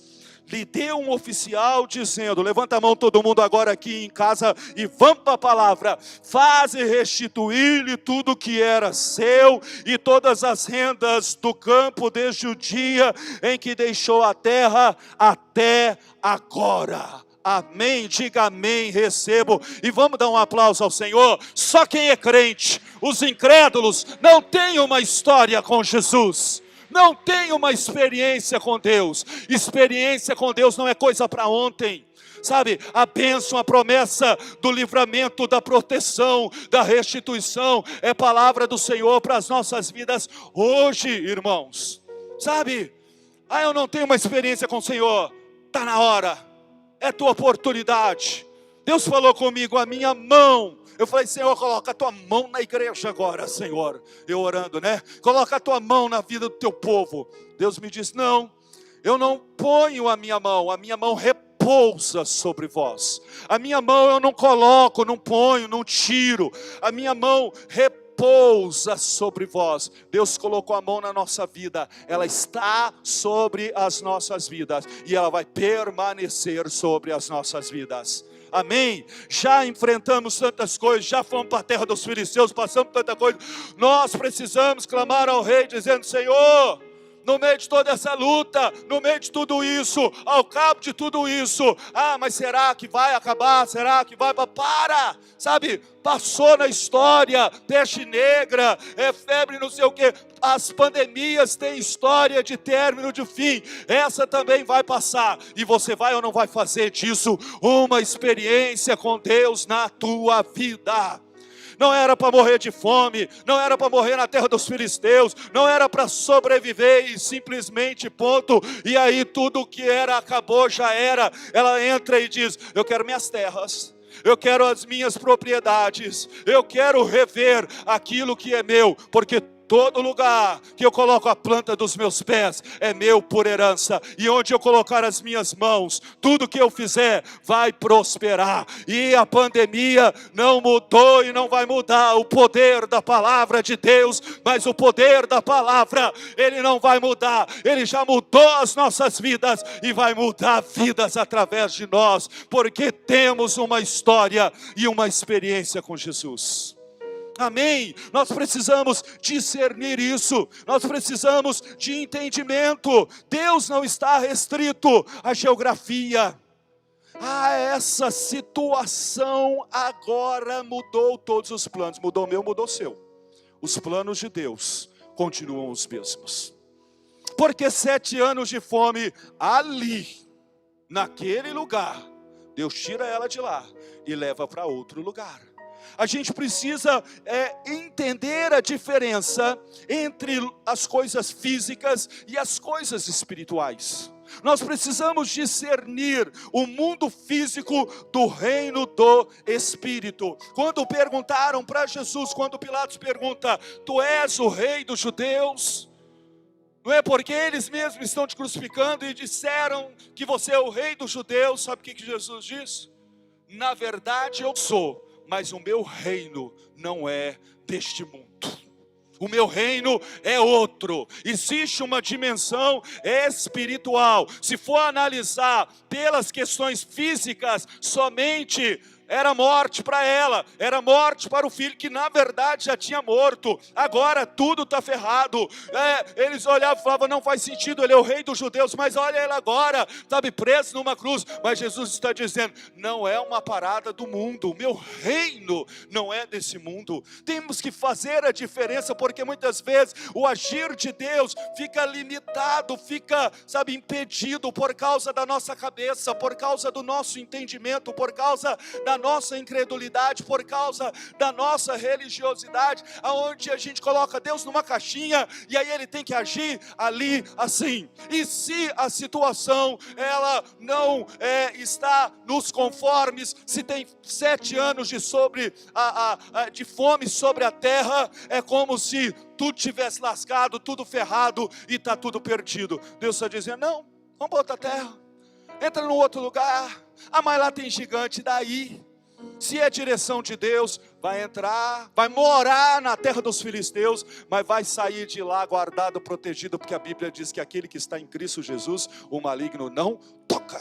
S1: lhe deu um oficial dizendo: levanta a mão todo mundo agora aqui em casa e vamos para a palavra. Faze restituir-lhe tudo que era seu e todas as rendas do campo desde o dia em que deixou a terra até agora. Amém, diga amém, recebo. E vamos dar um aplauso ao Senhor. Só quem é crente, os incrédulos não têm uma história com Jesus, não tem uma experiência com Deus. Experiência com Deus não é coisa para ontem. Sabe, a bênção, a promessa do livramento, da proteção, da restituição, é palavra do Senhor para as nossas vidas hoje, irmãos. Sabe, eu não tenho uma experiência com o Senhor. Está na hora, é tua oportunidade. Deus falou comigo: a minha mão. Eu falei: Senhor, coloca a tua mão na igreja agora, Senhor. Eu orando, né? Coloca a tua mão na vida do teu povo. Deus me disse: não, eu não ponho a minha mão repousa sobre vós. A minha mão eu não coloco, não ponho, não tiro. A minha mão repousa sobre vós. Deus colocou a mão na nossa vida, ela está sobre as nossas vidas, e ela vai permanecer sobre as nossas vidas. Amém? Já enfrentamos tantas coisas, já fomos para a terra dos filisteus, passamos tanta coisa. Nós precisamos clamar ao rei dizendo: Senhor, no meio de toda essa luta, no meio de tudo isso, ao cabo de tudo isso, mas será que vai acabar? Será que vai? Para, sabe, passou na história, peste negra, febre não sei o que, as pandemias têm história de término, de fim, essa também vai passar, e você vai ou não vai fazer disso uma experiência com Deus na tua vida? Não era para morrer de fome, não era para morrer na terra dos filisteus, não era para sobreviver e simplesmente ponto, e aí tudo que era acabou, já era. Ela entra e diz: eu quero minhas terras, eu quero as minhas propriedades, eu quero rever aquilo que é meu, porque todo lugar que eu coloco a planta dos meus pés é meu por herança, e onde eu colocar as minhas mãos, tudo que eu fizer vai prosperar. E a pandemia não mudou e não vai mudar o poder da palavra de Deus, mas o poder da palavra, ele não vai mudar, ele já mudou as nossas vidas e vai mudar vidas através de nós, porque temos uma história e uma experiência com Jesus. Amém? Nós precisamos discernir isso, nós precisamos de entendimento. Deus não está restrito à geografia. Essa situação agora mudou todos os planos, mudou o meu, mudou o seu. Os planos de Deus continuam os mesmos. Porque 7 anos de fome ali, naquele lugar, Deus tira ela de lá e leva para outro lugar. A gente precisa entender a diferença entre as coisas físicas e as coisas espirituais. Nós precisamos discernir o mundo físico do reino do Espírito. Quando perguntaram para Jesus, quando Pilatos pergunta: tu és o rei dos judeus? Não é porque eles mesmos estão te crucificando e disseram que você é o rei dos judeus. Sabe o que Jesus diz? Na verdade eu sou, mas o meu reino não é deste mundo. O meu reino é outro. Existe uma dimensão espiritual. Se for analisar pelas questões físicas somente, era morte para ela, era morte para o filho que na verdade já tinha morto. Agora tudo está ferrado. Eles olhavam e falavam: não faz sentido, ele é o rei dos judeus, mas olha ele agora, sabe, preso numa cruz. Mas Jesus está dizendo: não é uma parada do mundo, o meu reino não é desse mundo. Temos que fazer a diferença, porque muitas vezes o agir de Deus fica limitado, fica, sabe, impedido por causa da nossa cabeça, por causa do nosso entendimento, por causa da nossa incredulidade, por causa da nossa religiosidade, aonde a gente coloca Deus numa caixinha e aí ele tem que agir ali assim. E se a situação ela não está nos conformes, se tem 7 anos de fome sobre a terra, é como se tudo tivesse lascado, tudo ferrado e está tudo perdido. Deus está dizendo: não, vamos para outra terra, entra num outro lugar. Mas lá tem gigante. Daí, se é direção de Deus, vai entrar, vai morar na terra dos filisteus, mas vai sair de lá guardado, protegido, porque a Bíblia diz que aquele que está em Cristo Jesus, o maligno não toca.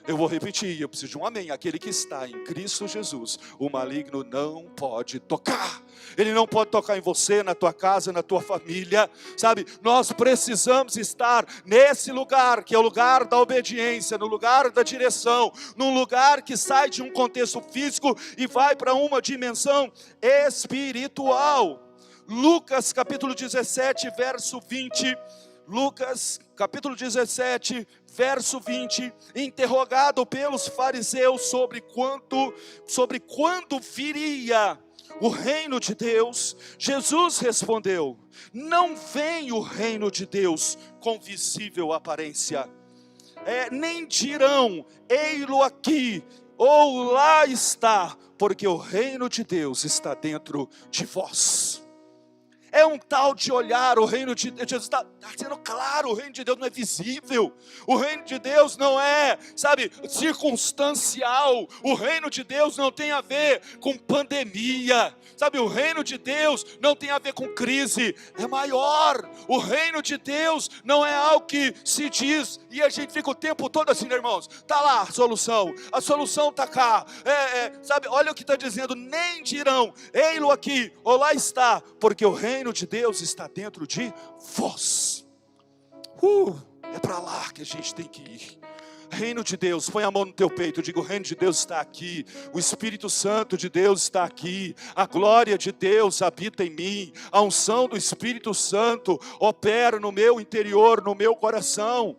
S1: Eu vou repetir, eu preciso de um amém. Aquele que está em Cristo Jesus, o maligno não pode tocar. Ele não pode tocar em você, na tua casa, na tua família, sabe? Nós precisamos estar nesse lugar, que é o lugar da obediência, no lugar da direção, num lugar que sai de um contexto físico e vai para uma dimensão espiritual. Lucas capítulo 17, verso 20. Lucas capítulo 17, verso 20, interrogado pelos fariseus sobre quando viria o reino de Deus, Jesus respondeu: não vem o reino de Deus com visível aparência, nem dirão ei-lo aqui ou lá está, porque o reino de Deus está dentro de vós. É um tal de olhar o reino de Deus. Jesus está sendo claro, o reino de Deus não é visível. O reino de Deus não é, sabe, circunstancial. O reino de Deus não tem a ver com pandemia. Sabe, o reino de Deus não tem a ver com crise. É maior. O reino de Deus não é algo que se diz e a gente fica o tempo todo assim, irmãos. Está lá a solução está cá. Sabe, olha o que está dizendo: nem dirão ei-lo aqui ou lá está, porque o reino de Deus está dentro de vós. É para lá que a gente tem que ir. Reino de Deus, põe a mão no teu peito, diga: o reino de Deus está aqui, o Espírito Santo de Deus está aqui, a glória de Deus habita em mim, a unção do Espírito Santo opera no meu interior, no meu coração.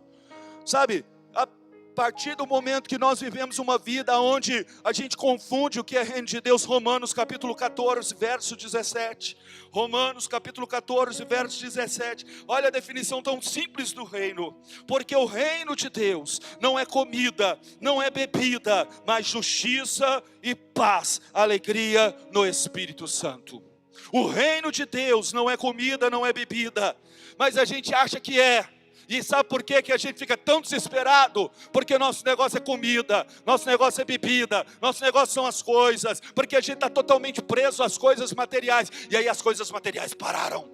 S1: Sabe, a partir do momento que nós vivemos uma vida onde a gente confunde o que é reino de Deus, Romanos capítulo 14, verso 17, Romanos capítulo 14, verso 17, olha a definição tão simples do reino: porque o reino de Deus não é comida, não é bebida, mas justiça e paz, alegria no Espírito Santo. O reino de Deus não é comida, não é bebida, mas a gente acha que é. E sabe por quê que a gente fica tão desesperado? Porque nosso negócio é comida, nosso negócio é bebida, nosso negócio são as coisas, porque a gente está totalmente preso às coisas materiais, e aí as coisas materiais pararam.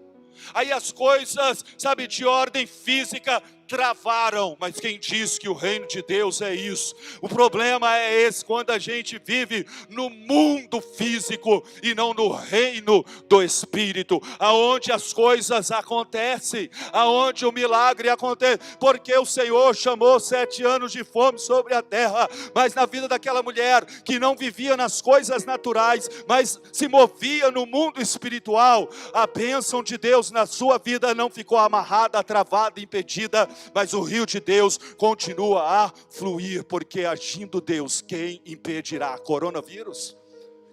S1: Aí as coisas, sabe, de ordem física travaram, mas quem diz que o reino de Deus é isso? O problema é esse, quando a gente vive no mundo físico e não no reino do Espírito, aonde as coisas acontecem, aonde o milagre acontece, porque o Senhor chamou 7 anos de fome sobre a terra, mas na vida daquela mulher que não vivia nas coisas naturais, mas se movia no mundo espiritual, a bênção de Deus na sua vida não ficou amarrada, travada, impedida, mas o rio de Deus continua a fluir, porque agindo Deus, quem impedirá? Coronavírus,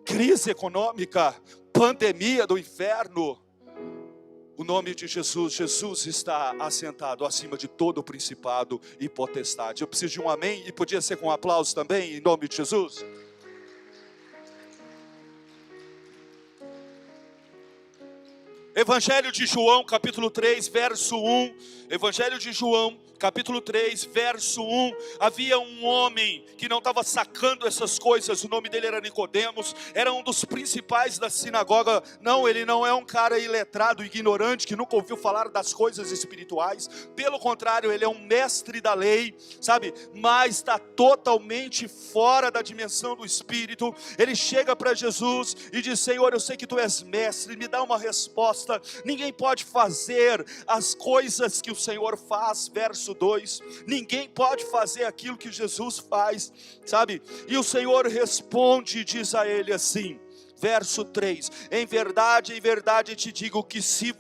S1: crise econômica, pandemia do inferno, o nome de Jesus, Jesus está assentado acima de todo o principado e potestade. Eu preciso de um amém, e podia ser com um aplauso também, em nome de Jesus. Evangelho de João, capítulo 3, verso 1. Evangelho de João, capítulo 3, verso 1. Havia um homem que não estava sacando essas coisas. O nome dele era Nicodemos. Era um dos principais da sinagoga. Não, ele não é um cara iletrado, ignorante, que nunca ouviu falar das coisas espirituais. Pelo contrário, ele é um mestre da lei, sabe? Mas está totalmente fora da dimensão do Espírito. Ele chega para Jesus e diz: Senhor, eu sei que tu és mestre, me dá uma resposta. Ninguém pode fazer as coisas que o Senhor faz, verso 2, ninguém pode fazer aquilo que Jesus faz, sabe? E o Senhor responde e diz a ele assim, verso 3, em verdade te digo que se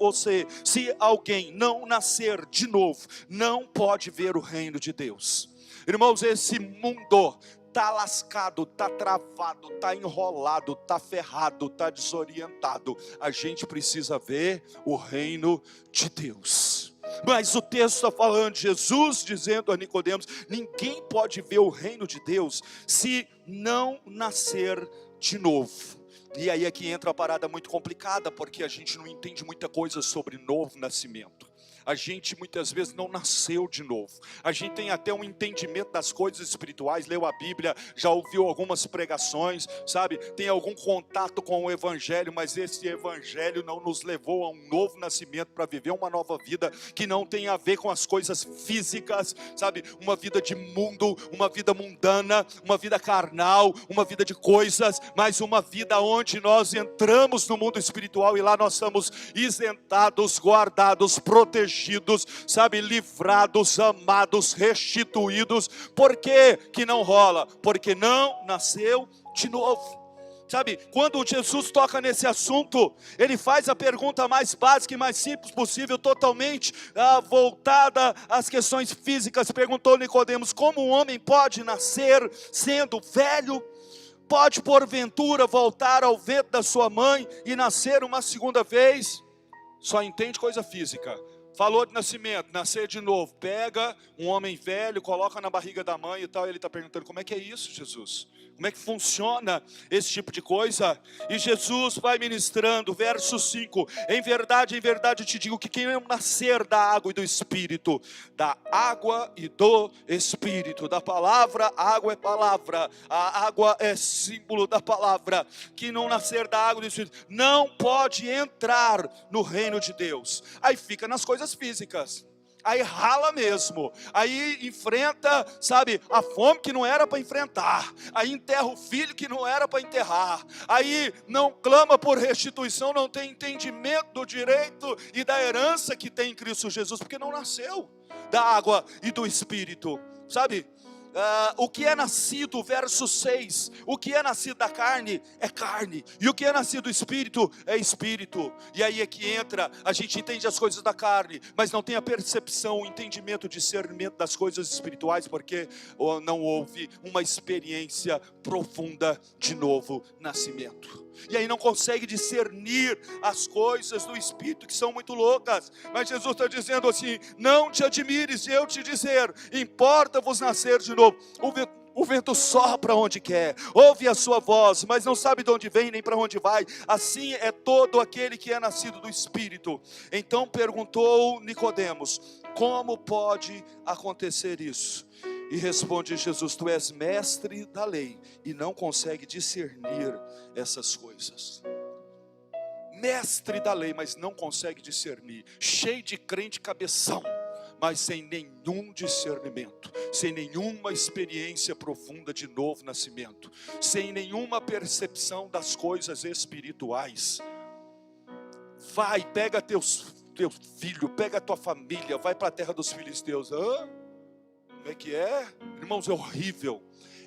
S1: alguém não nascer de novo, não pode ver o reino de Deus. Irmãos, esse mundo está lascado, está travado, está enrolado, está ferrado, está desorientado. A gente precisa ver o reino de Deus. Mas o texto está falando, Jesus dizendo a Nicodemos, ninguém pode ver o reino de Deus se não nascer de novo. E aí é que entra a parada muito complicada, porque a gente não entende muita coisa sobre novo nascimento. A gente muitas vezes não nasceu de novo. A gente tem até um entendimento das coisas espirituais, leu a Bíblia, já ouviu algumas pregações, sabe? Tem algum contato com o Evangelho, mas esse Evangelho não nos levou a um novo nascimento para viver uma nova vida que não tem a ver com as coisas físicas, sabe? Uma vida de mundo, uma vida mundana, uma vida carnal, uma vida de coisas, mas uma vida onde nós entramos no mundo espiritual e lá nós estamos isentados, guardados, protegidos, sabe, livrados, amados, restituídos. Por que não rola? Porque não nasceu de novo. Sabe, quando Jesus toca nesse assunto, ele faz a pergunta mais básica e mais simples possível, totalmente voltada às questões físicas. Perguntou Nicodemos, como um homem pode nascer sendo velho? Pode porventura voltar ao ventre da sua mãe e nascer uma segunda vez? Só entende coisa física. Falou de nascimento, nascer de novo. Pega um homem velho, coloca na barriga da mãe e tal. E ele está perguntando, como é que é isso, Jesus? Como é que funciona esse tipo de coisa? E Jesus vai ministrando, verso 5. Em verdade te digo que quem não nascer da água e do Espírito, da água e do Espírito, da palavra, a água é palavra, a água é símbolo da palavra, que não nascer da água e do Espírito, não pode entrar no reino de Deus. Aí fica nas coisas físicas. Aí rala mesmo, aí enfrenta, sabe, a fome que não era para enfrentar, aí enterra o filho que não era para enterrar, aí não clama por restituição, não tem entendimento do direito e da herança que tem em Cristo Jesus, porque não nasceu da água e do Espírito, sabe? O que é nascido, verso 6, o que é nascido da carne é carne, e o que é nascido do Espírito é Espírito. E aí é que entra, a gente entende as coisas da carne, mas não tem a percepção, o entendimento, o discernimento das coisas espirituais, porque não houve uma experiência profunda de novo nascimento. E aí não consegue discernir as coisas do Espírito que são muito loucas. Mas Jesus está dizendo assim, não te admires de eu te dizer, importa-vos nascer de novo. O vento sopra onde quer, ouve a sua voz, mas não sabe de onde vem nem para onde vai. Assim é todo aquele que é nascido do Espírito. Então perguntou Nicodemos: como pode acontecer isso? E responde Jesus: tu és mestre da lei e não consegue discernir essas coisas. Mestre da lei, mas não consegue discernir. Cheio de crente cabeção, mas sem nenhum discernimento, sem nenhuma experiência profunda de novo nascimento, sem nenhuma percepção das coisas espirituais. Vai, pega teu filho, pega a tua família, vai para a terra dos filisteus. Como é que é? Irmãos, é horrível.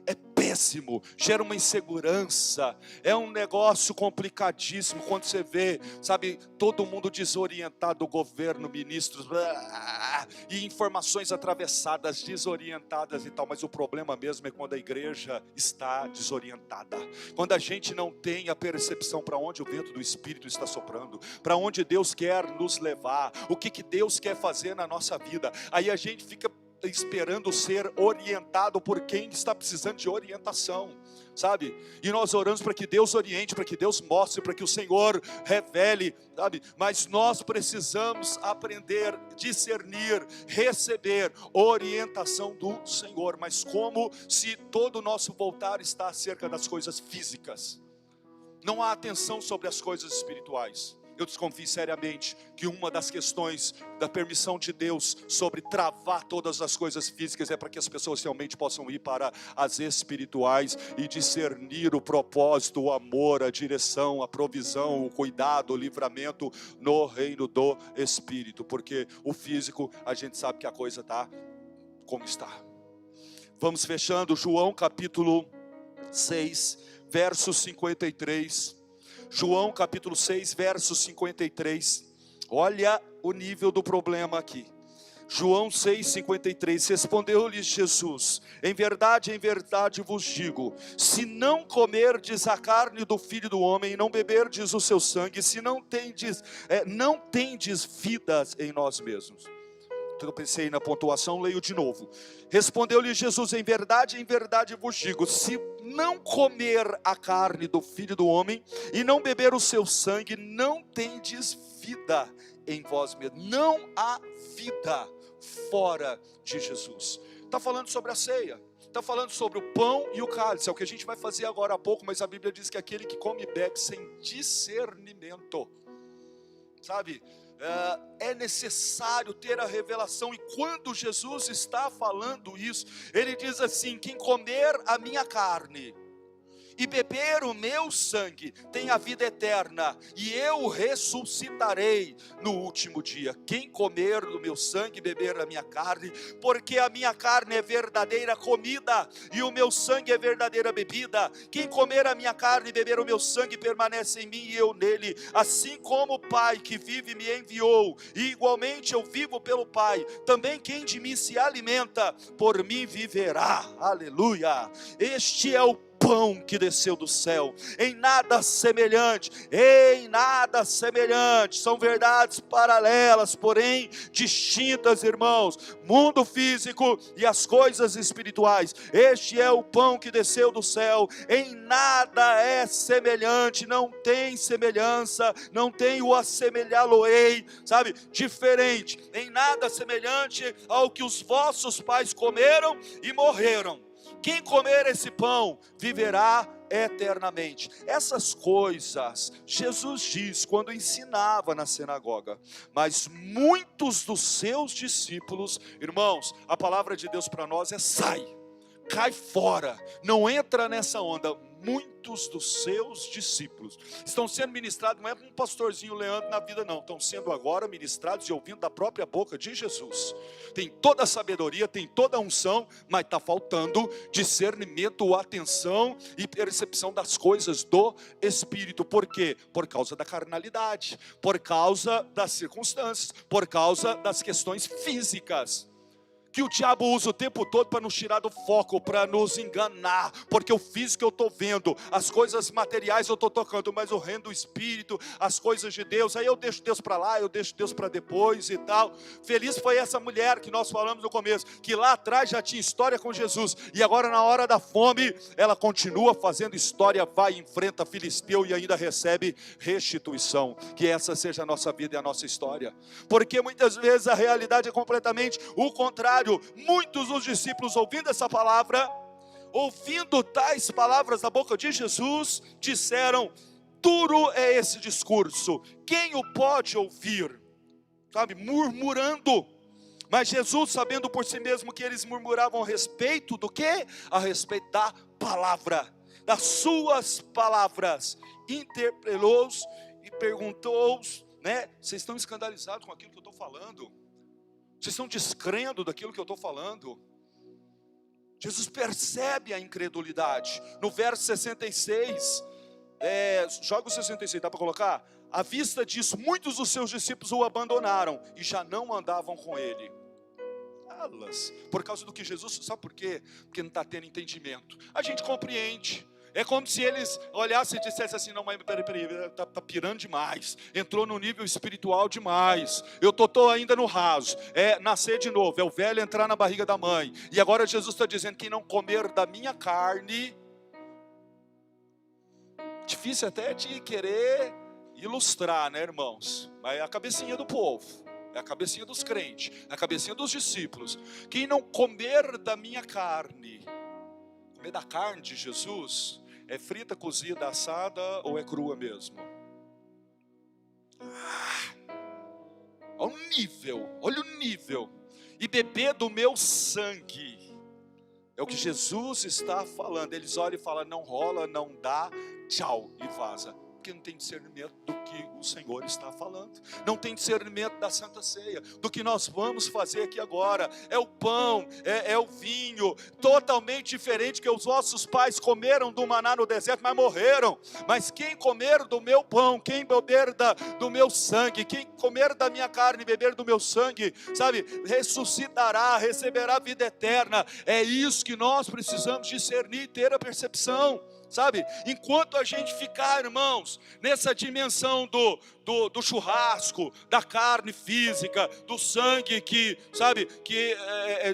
S1: É péssimo, gera uma insegurança, é um negócio complicadíssimo quando você vê, sabe, todo mundo desorientado, o governo, ministros, e informações atravessadas, desorientadas e tal, mas o problema mesmo é quando a igreja está desorientada, quando a gente não tem a percepção para onde o vento do Espírito está soprando, para onde Deus quer nos levar, o que Deus quer fazer na nossa vida, aí a gente fica esperando ser orientado por quem está precisando de orientação, sabe? E nós oramos para que Deus oriente, para que Deus mostre, para que o Senhor revele, sabe? Mas nós precisamos aprender, discernir, receber orientação do Senhor. Mas como se todo o nosso voltar está acerca das coisas físicas, não há atenção sobre as coisas espirituais. Eu desconfio seriamente que uma das questões da permissão de Deus sobre travar todas as coisas físicas é para que as pessoas realmente possam ir para as espirituais e discernir o propósito, o amor, a direção, a provisão, o cuidado, o livramento no reino do Espírito, porque o físico a gente sabe que a coisa está como está. Vamos fechando, João capítulo 6, verso 53. João capítulo 6, verso 53, olha o nível do problema aqui. João 6, 53, respondeu-lhe Jesus: em verdade vos digo, se não comerdes a carne do Filho do Homem, e não beberdes o seu sangue, se não tendes vidas em nós mesmos. Então eu pensei na pontuação, leio de novo. Respondeu-lhe Jesus: em verdade vos digo, se não comer a carne do Filho do Homem e não beber o seu sangue, não tendes vida em vós mesmos. Não há vida fora de Jesus. Está falando sobre a ceia, está falando sobre o pão e o cálice. É o que a gente vai fazer agora há pouco, mas a Bíblia diz que aquele que come e bebe sem discernimento, sabe, é necessário ter a revelação. E quando Jesus está falando isso, ele diz assim: quem comer a minha carne e beber o meu sangue tem a vida eterna, e eu ressuscitarei no último dia. Quem comer do meu sangue e beber a minha carne, porque a minha carne é verdadeira comida e o meu sangue é verdadeira bebida. Quem comer a minha carne e beber o meu sangue permanece em mim e eu nele, assim como o Pai que vive me enviou, e igualmente eu vivo pelo Pai, também quem de mim se alimenta, por mim viverá. Aleluia! Este é o pão que desceu do céu, em nada semelhante, são verdades paralelas, porém distintas, irmãos, mundo físico e as coisas espirituais. Este é o pão que desceu do céu, em nada é semelhante, não tem semelhança, não tem o assemelhá-lo-ei, sabe, diferente, em nada semelhante ao que os vossos pais comeram e morreram. Quem comer esse pão viverá eternamente. Essas coisas Jesus diz quando ensinava na sinagoga, mas muitos dos seus discípulos, irmãos, a palavra de Deus para nós é: sai, cai fora, não entra nessa onda. Muitos dos seus discípulos estão sendo ministrados, não é para um pastorzinho Leandro na vida não, estão sendo agora ministrados e ouvindo da própria boca de Jesus. Tem toda a sabedoria, tem toda a unção, mas está faltando discernimento, atenção e percepção das coisas do Espírito. Por quê? Por causa da carnalidade, por causa das circunstâncias, por causa das questões físicas. que o diabo usa o tempo todo para nos tirar do foco, para nos enganar, porque o físico eu estou vendo, as coisas materiais eu estou tocando, mas o reino do Espírito, as coisas de Deus, aí eu deixo Deus para lá, eu deixo Deus para depois e tal. Feliz foi essa mulher que nós falamos no começo, que lá atrás já tinha história com Jesus, e agora na hora da fome, ela continua fazendo história, vai, enfrenta Filisteu e ainda recebe restituição. Que essa seja a nossa vida e a nossa história, porque muitas vezes a realidade é completamente o contrário. Muitos dos discípulos ouvindo essa palavra, ouvindo tais palavras da boca de Jesus, disseram: duro é esse discurso, quem o pode ouvir? Sabe, murmurando. Mas Jesus, sabendo por si mesmo que eles murmuravam a respeito do quê? A respeito da palavra, das suas palavras, interpelou-os e perguntou-os, né? Vocês estão escandalizados com aquilo que eu estou falando? Vocês estão descrendo daquilo que eu estou falando? Jesus percebe a incredulidade. No verso 66, joga o 66, dá para colocar? À vista disso, muitos dos seus discípulos o abandonaram e já não andavam com ele. Por causa do que Jesus, sabe por quê? Porque não está tendo entendimento. A gente compreende. É como se eles olhassem e dissessem assim: não, mas peraí, está pirando demais, entrou no nível espiritual demais, eu estou ainda no raso, é nascer de novo, é o velho entrar na barriga da mãe. E agora Jesus está dizendo: quem não comer da minha carne. Difícil até de querer ilustrar, né, irmãos? Mas é a cabecinha do povo, é a cabecinha dos crentes, é a cabecinha dos discípulos. Quem não comer da minha carne, comer da carne de Jesus, é frita, cozida, assada ou é crua mesmo? Olha o nível. E beber do meu sangue, é o que Jesus está falando. Eles olham e falam: não rola, não dá, tchau, e vaza. Porque não tem discernimento do que o Senhor está falando, não tem discernimento da Santa Ceia, do que nós vamos fazer aqui agora. É o pão, é o vinho, totalmente diferente que os vossos pais comeram do maná no deserto, mas morreram. Mas quem comer do meu pão, quem beber do meu sangue, quem comer da minha carne e beber do meu sangue, sabe, ressuscitará, receberá vida eterna. É isso que nós precisamos discernir e ter a percepção. Sabe, enquanto a gente ficar, irmãos, nessa dimensão do churrasco, da carne física, do sangue que, sabe, que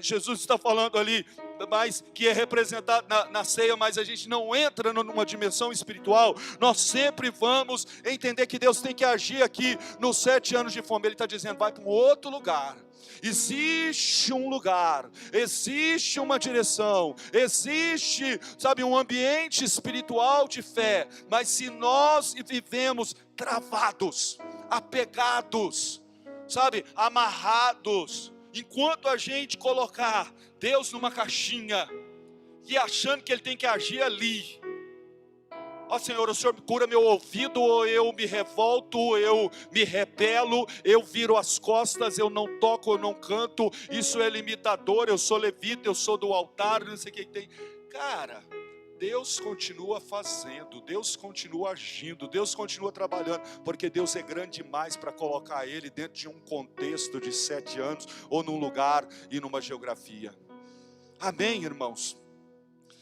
S1: Jesus está falando ali, mas que é representado na ceia, mas a gente não entra numa dimensão espiritual, nós sempre vamos entender que Deus tem que agir aqui nos 7 anos de fome. Ele está dizendo: vai para um outro lugar. Existe um lugar, existe uma direção, existe, sabe, um ambiente espiritual de fé. Mas se nós vivemos travados, apegados, sabe, amarrados, enquanto a gente colocar Deus numa caixinha e achando que Ele tem que agir ali, ó Senhor, o Senhor cura meu ouvido, ou eu me revolto, eu me rebelo, eu viro as costas, eu não toco, eu não canto, isso é limitador, eu sou levita, eu sou do altar, não sei o que tem. Cara, Deus continua fazendo, Deus continua agindo, Deus continua trabalhando, porque Deus é grande demais para colocar Ele dentro de um contexto de 7 anos, ou num lugar e numa geografia. Amém, irmãos?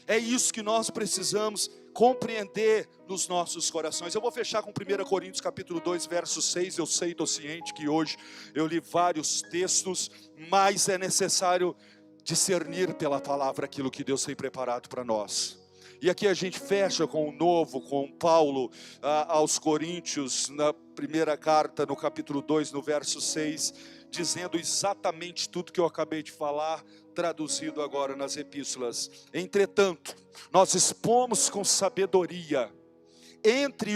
S1: É isso que nós precisamos compreender nos nossos corações. Eu vou fechar com 1 Coríntios capítulo 2, verso 6. Eu sei, estou ciente que hoje eu li vários textos, mas é necessário discernir pela palavra aquilo que Deus tem preparado para nós. E aqui a gente fecha com o novo, com Paulo aos Coríntios, na primeira carta, no capítulo 2, no verso 6, dizendo exatamente tudo que eu acabei de falar, traduzido agora nas epístolas. Entretanto, nós expomos com sabedoria entre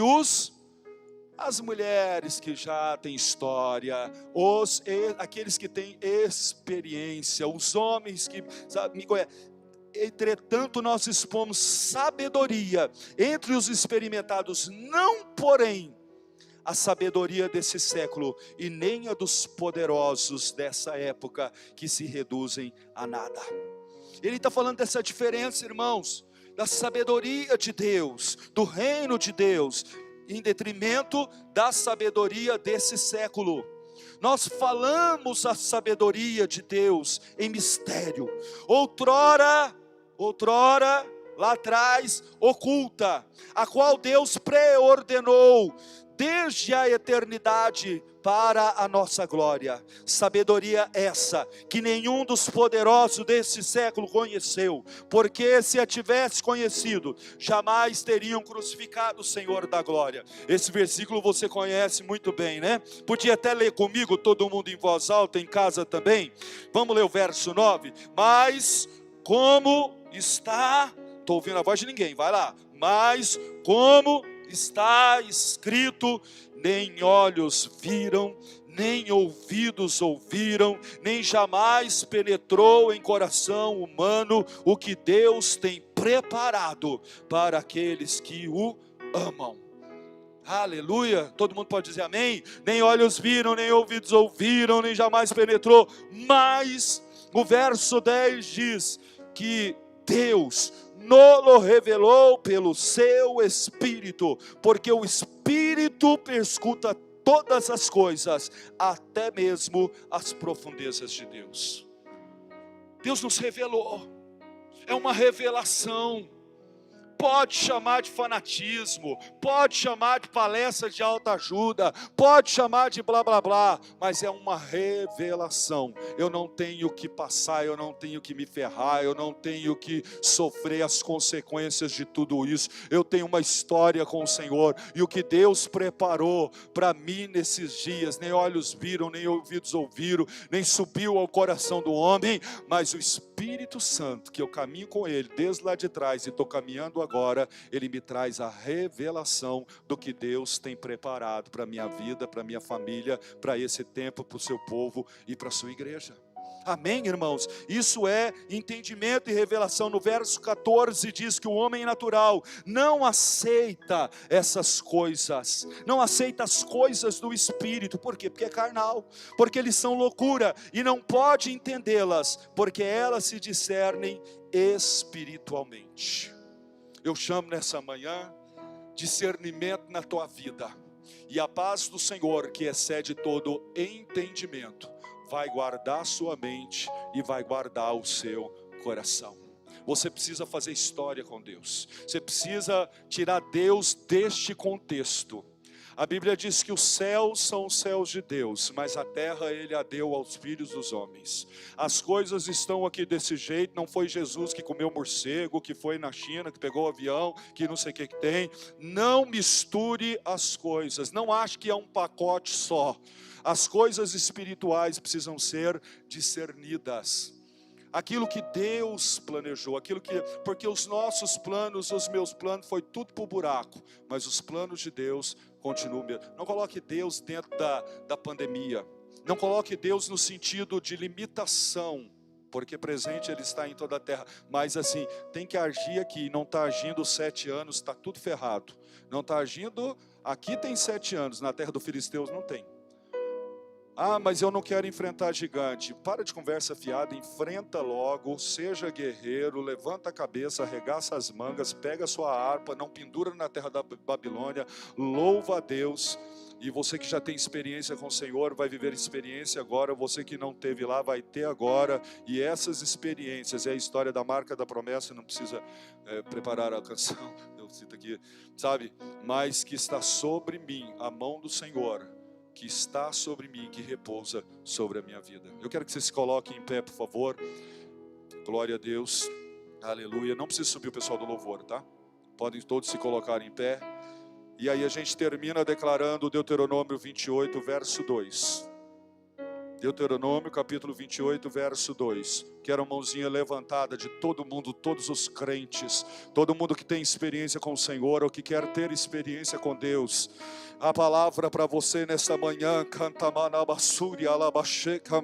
S1: as mulheres que já têm história, aqueles que têm experiência, os homens que me conhecem. Entretanto, nós expomos sabedoria entre os experimentados, não porém a sabedoria desse século, e nem a dos poderosos dessa época, que se reduzem a nada. Ele está falando dessa diferença, irmãos, da sabedoria de Deus, do reino de Deus, em detrimento da sabedoria desse século. Nós falamos a sabedoria de Deus em mistério. Outrora, lá atrás, oculta, a qual Deus preordenou desde a eternidade para a nossa glória. Sabedoria essa que nenhum dos poderosos desse século conheceu, porque se a tivesse conhecido, jamais teriam crucificado o Senhor da glória. Esse versículo você conhece muito bem, né? Podia até ler comigo, todo mundo em voz alta, em casa também. Vamos ler o verso 9. Mas como está... Estou ouvindo a voz de ninguém, vai lá. Mas como está escrito, nem olhos viram, nem ouvidos ouviram, nem jamais penetrou em coração humano o que Deus tem preparado para aqueles que o amam. Aleluia, todo mundo pode dizer amém? Nem olhos viram, nem ouvidos ouviram, nem jamais penetrou, mas o verso 10 diz que Deus nos revelou pelo seu Espírito, porque o Espírito perscruta todas as coisas, até mesmo as profundezas de Deus. Deus nos revelou, é uma revelação. Pode chamar de fanatismo, pode chamar de palestra de autoajuda, pode chamar de blá blá blá, mas é uma revelação. Eu não tenho que passar, eu não tenho que me ferrar, eu não tenho que sofrer as consequências de tudo isso. Eu tenho uma história com o Senhor, e o que Deus preparou para mim nesses dias, nem olhos viram, nem ouvidos ouviram, nem subiu ao coração do homem, mas o Espírito Santo, que eu caminho com Ele desde lá de trás e estou caminhando agora, Ele me traz a revelação do que Deus tem preparado para a minha vida, para a minha família, para esse tempo, para o seu povo e para a sua igreja. Amém, irmãos? Isso é entendimento e revelação. No verso 14 diz que o homem natural não aceita essas coisas, não aceita as coisas do Espírito. Por quê? Porque é carnal, porque eles são loucura e não pode entendê-las, porque elas se discernem espiritualmente. Eu chamo nessa manhã discernimento na tua vida, e a paz do Senhor, que excede todo entendimento, vai guardar a sua mente e vai guardar o seu coração. Você precisa fazer história com Deus, você precisa tirar Deus deste contexto. A Bíblia diz que os céus são os céus de Deus, mas a terra Ele a deu aos filhos dos homens. As coisas estão aqui desse jeito. Não foi Jesus que comeu morcego, que foi na China, que pegou o avião, que não sei o que tem. Não misture as coisas, não ache que é um pacote só. As coisas espirituais precisam ser discernidas. Aquilo que Deus planejou, porque os nossos planos, os meus planos, foi tudo para o buraco, mas os planos de Deus continuam mesmo. Não coloque Deus dentro da pandemia, não coloque Deus no sentido de limitação, porque presente Ele está em toda a terra, mas assim, tem que agir aqui. Não está agindo 7 anos, está tudo ferrado. Não está agindo, aqui tem 7 anos, na terra dos filisteus não tem. Ah, mas eu não quero enfrentar gigante. Para de conversa fiada, enfrenta logo, seja guerreiro, levanta a cabeça, arregaça as mangas, pega a sua harpa, não pendura na terra da Babilônia, louva a Deus. E você que já tem experiência com o Senhor, vai viver experiência agora. Você que não teve lá, vai ter agora. E essas experiências, é a história da marca da promessa, não precisa preparar a canção, eu cito aqui, sabe? Mas que está sobre mim a mão do Senhor, que está sobre mim, que repousa sobre a minha vida. Eu quero que você se coloque em pé, por favor. Glória a Deus, aleluia. Não precisa subir o pessoal do louvor, tá? Podem todos se colocar em pé. E aí a gente termina declarando Deuteronômio 28, verso 2. Deuteronômio capítulo 28, verso 2. Quero a mãozinha levantada de todo mundo, todos os crentes, todo mundo que tem experiência com o Senhor ou que quer ter experiência com Deus. A palavra para você nessa manhã, canta manabasuri alabaxeca.